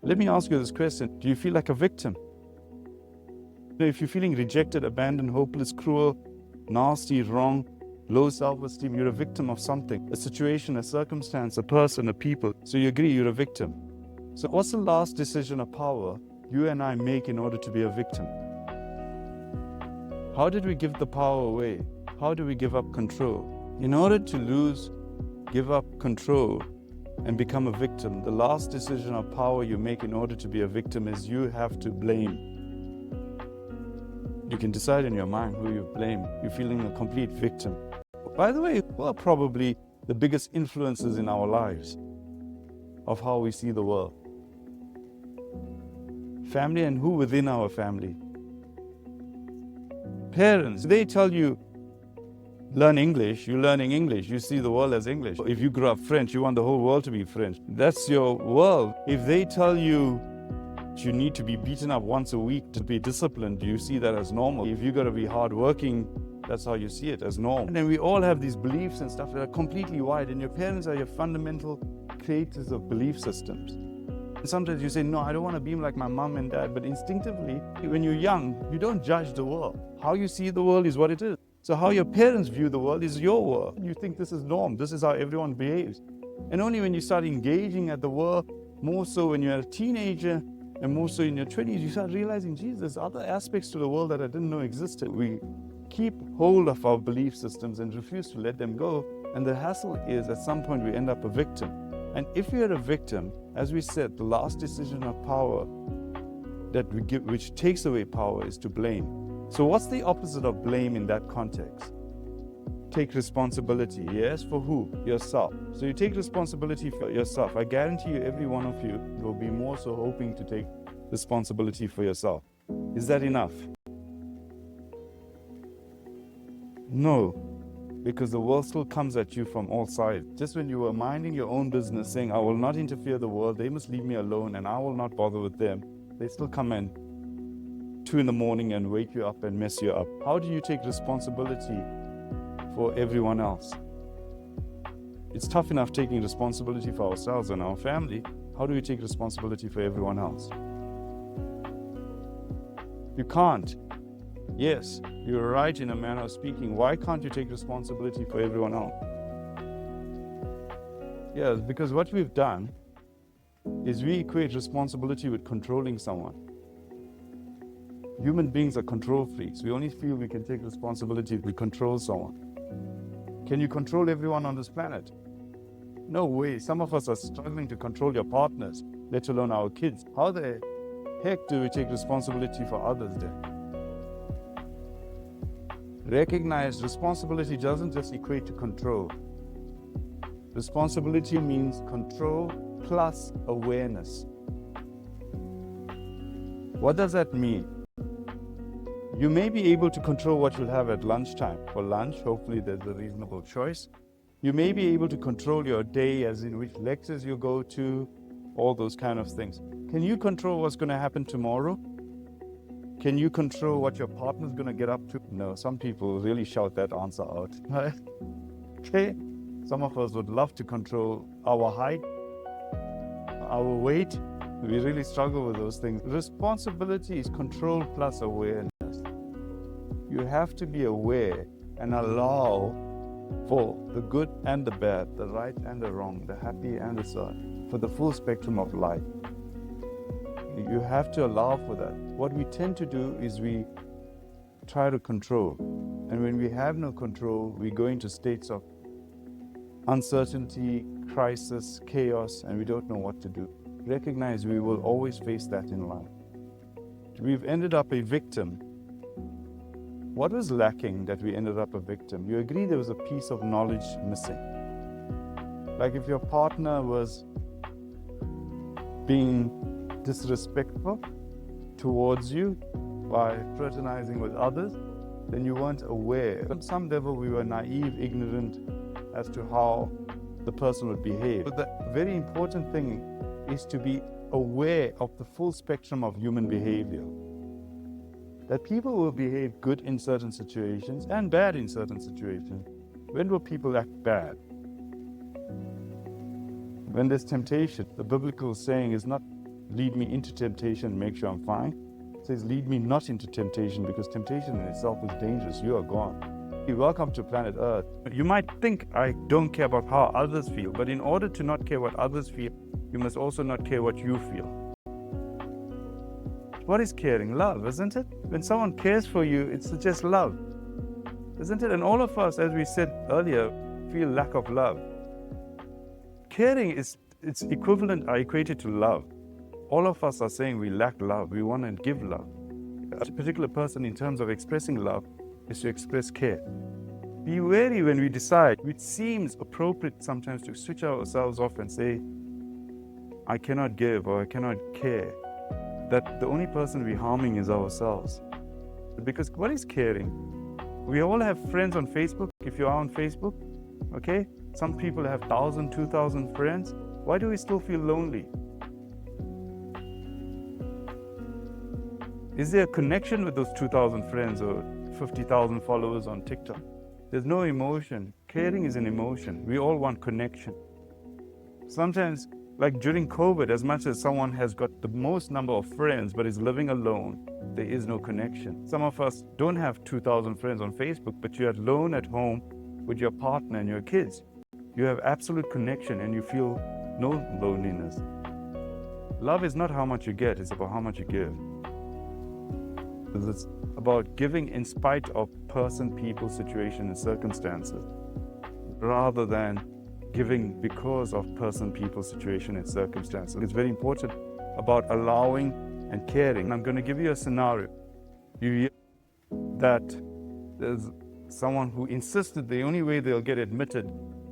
Let me ask you this question. Do you feel like a victim? If you're feeling rejected, abandoned, hopeless, cruel, nasty, wrong, low self-esteem, you're a victim of something, a situation, a circumstance, a person, a people. So you agree you're a victim. So what's the last decision of power you and I make in order to be a victim? How did we give the power away? How do we give up control? In order to give up control and become a victim, the last decision of power you make in order to be a victim is you have to blame. You can decide in your mind who you blame. You're feeling a complete victim. By the way, who are probably the biggest influences in our lives of how we see the world? Family, and who within our family? Parents. They tell you, learn English, you're learning English, you see the world as English. If you grew up French, you want the whole world to be French. That's your world. If they tell you you need to be beaten up once a week to be disciplined, you see that as normal. If you got to be hardworking, that's how you see it, as normal. And then we all have these beliefs and stuff that are completely wide, and your parents are your fundamental creators of belief systems. And sometimes you say, no, I don't want to be like my mom and dad, but instinctively, when you're young, you don't judge the world. How you see the world is what it is. So how your parents view the world is your world. You think this is norm, this is how everyone behaves. And only when you start engaging at the world, more so when you're a teenager, and more so in your 20s, you start realizing, geez, there's other aspects to the world that I didn't know existed. We keep hold of our belief systems and refuse to let them go. And the hassle is, at some point, we end up a victim. And if you're a victim, as we said, the last decision of power that we give, which takes away power, is to blame. So what's the opposite of blame in that context? Take responsibility. Yes, for who? Yourself. So you take responsibility for yourself. I guarantee you, every one of you will be more so hoping to take responsibility for yourself. Is that enough? No, because the world still comes at you from all sides. Just when you were minding your own business, saying, I will not interfere the world, they must leave me alone and I will not bother with them, they still come in 2 in the morning and wake you up and mess you up. How do you take responsibility for everyone else? It's tough enough taking responsibility for ourselves and our family. How do we take responsibility for everyone else? You can't. Yes, you're right in a manner of speaking. Why can't you take responsibility for everyone else? Yes, because what we've done is we equate responsibility with controlling someone. Human beings are control freaks. We only feel we can take responsibility if we control someone. Can you control everyone on this planet? No way. Some of us are struggling to control your partners, let alone our kids. How the heck do we take responsibility for others then? Recognize responsibility doesn't just equate to control. Responsibility means control plus awareness. What does that mean? You may be able to control what you'll have at lunchtime. For lunch, hopefully there's a reasonable choice. You may be able to control your day, as in which lectures you go to, all those kind of things. Can you control what's going to happen tomorrow? Can you control what your partner's going to get up to? No, some people really shout that answer out. Right? Okay? Some of us would love to control our height, our weight. We really struggle with those things. Responsibility is control plus awareness. You have to be aware and allow for the good and the bad, the right and the wrong, the happy and the sad, for the full spectrum of life. You have to allow for that. What we tend to do is we try to control. And when we have no control, we go into states of uncertainty, crisis, chaos, and we don't know what to do. Recognize we will always face that in life. We've ended up a victim. What was lacking that we ended up a victim? You agree there was a piece of knowledge missing. Like if your partner was being disrespectful towards you by fraternizing with others, then you weren't aware. On some level, we were naive, ignorant as to how the person would behave. But the very important thing is to be aware of the full spectrum of human behavior. That people will behave good in certain situations and bad in certain situations. When will people act bad? When there's temptation. The biblical saying is not lead me into temptation, make sure I'm fine. It says, lead me not into temptation, because temptation in itself is dangerous. You are gone. Welcome to planet Earth. You might think I don't care about how others feel, but in order to not care what others feel, you must also not care what you feel. What is caring? Love, isn't it? When someone cares for you, it's just love, isn't it? And all of us, as we said earlier, feel lack of love. Caring it's equivalent, or equated to love. All of us are saying we lack love. We want to give love. A particular person, in terms of expressing love, is to express care. Be wary when we decide. It seems appropriate sometimes to switch ourselves off and say, I cannot give or I cannot care. That the only person we're harming is ourselves. Because what is caring? We all have friends on Facebook, if you are on Facebook, okay? Some people have 1,000, 2,000 friends. Why do we still feel lonely? Is there a connection with those 2,000 friends or 50,000 followers on TikTok? There's no emotion. Caring is an emotion. We all want connection. Sometimes, like during COVID, as much as someone has got the most number of friends but is living alone, there is no connection. Some of us don't have 2,000 friends on Facebook, but you're alone at home with your partner and your kids. You have absolute connection and you feel no loneliness. Love is not how much you get, it's about how much you give. It's about giving in spite of person, people, situation, and circumstances, rather than giving because of person, people, situation, and circumstances. It's very important about allowing and caring. I'm going to give you a scenario. You hear that there's someone who insisted the only way they'll get admitted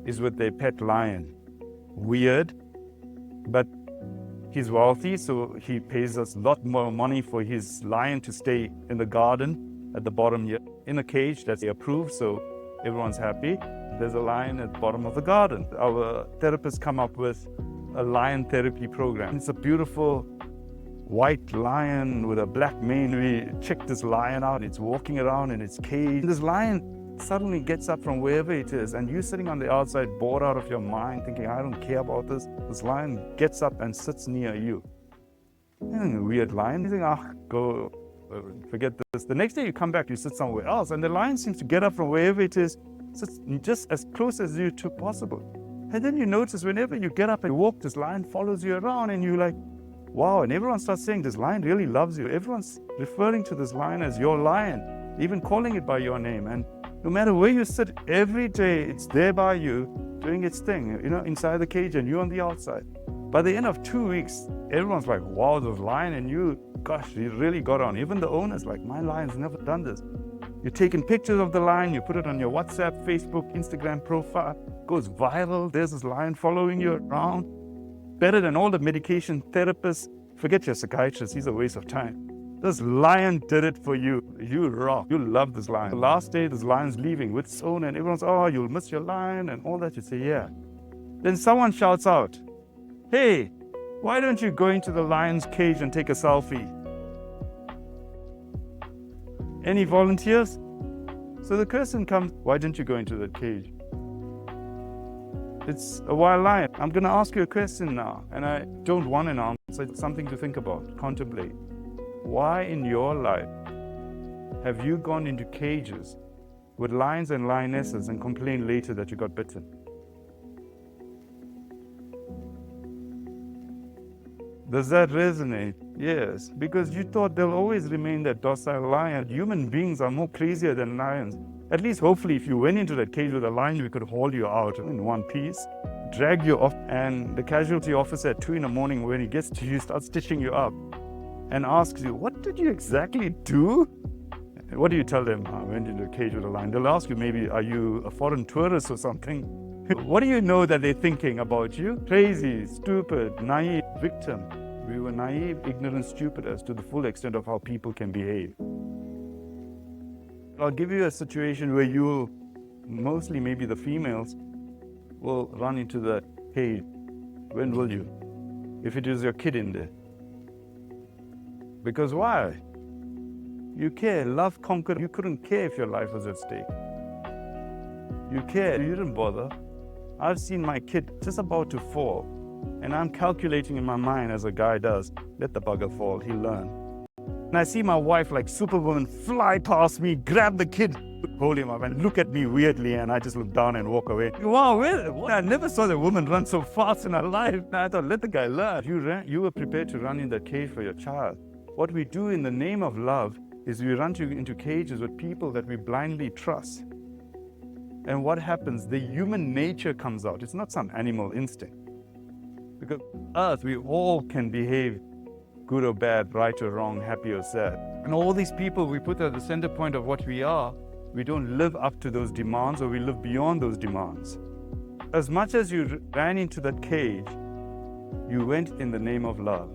is with their pet lion. Weird, but he's wealthy, so he pays us a lot more money for his lion to stay in the garden at the bottom here, in a cage that's approved, so everyone's happy. There's a lion at the bottom of the garden. Our therapists come up with a lion therapy program. It's a beautiful white lion with a black mane. We check this lion out. It's walking around in its cage. This lion suddenly gets up from wherever it is, and you're sitting on the outside, bored out of your mind, thinking, I don't care about this. This lion gets up and sits near you. Weird lion. You think, go, forget this. The next day you come back, you sit somewhere else, and the lion seems to get up from wherever it is, sits just as close as you to possible. And then you notice whenever you get up and walk, this lion follows you around, and you're like, wow. And everyone starts saying, this lion really loves you. Everyone's referring to this lion as your lion, even calling it by your name. And no matter where you sit, every day it's there by you, doing its thing, inside the cage and you on the outside. By the end of 2 weeks, everyone's like, wow, this lion, and you, gosh, you really got on. Even the owner's like, my lion's never done this. You're taking pictures of the lion, you put it on your WhatsApp, Facebook, Instagram profile, goes viral. There's this lion following you around. Better than all the medication therapists. Forget your psychiatrist, he's a waste of time. This lion did it for you. You rock. You love this lion. The last day, this lion's leaving with its owner, and everyone's, oh, you'll miss your lion and all that. You say, yeah. Then someone shouts out, hey, why don't you go into the lion's cage and take a selfie? Any volunteers? So the person comes, why didn't you go into the cage? It's a wild lion. I'm going to ask you a question now, and I don't want an answer. It's something to think about, contemplate. Why in your life have you gone into cages with lions and lionesses and complained later that you got bitten? Does that resonate? Yes, because you thought they'll always remain that docile lion. Human beings are more crazier than lions. At least, hopefully, if you went into that cage with a lion, we could haul you out in one piece, drag you off, and the casualty officer at 2 in the morning, when he gets to you, starts stitching you up and asks you, what did you exactly do? What do you tell them? I went into a cage with a lion. They'll ask you, maybe, are you a foreign tourist or something? What do you know that they're thinking about you? Crazy, stupid, naive, victim. We were naive, ignorant, stupid as to the full extent of how people can behave. I'll give you a situation where you, mostly maybe the females, will run into the cage. When will you? If it is your kid in there. Because why? You care. Love conquered. You couldn't care if your life was at stake. You cared. You didn't bother. I've seen my kid just about to fall. And I'm calculating in my mind as a guy does, let the bugger fall, he'll learn. And I see my wife like Superwoman fly past me, grab the kid, hold him up and look at me weirdly, and I just look down and walk away. Wow, I never saw the woman run so fast in her life. And I thought, let the guy learn. You were prepared to run in that cage for your child. What we do in the name of love is we run into cages with people that we blindly trust. And what happens? The human nature comes out. It's not some animal instinct. Because on earth, we all can behave good or bad, right or wrong, happy or sad. And all these people we put at the center point of what we are, we don't live up to those demands, or we live beyond those demands. As much as you ran into that cage, you went in the name of love.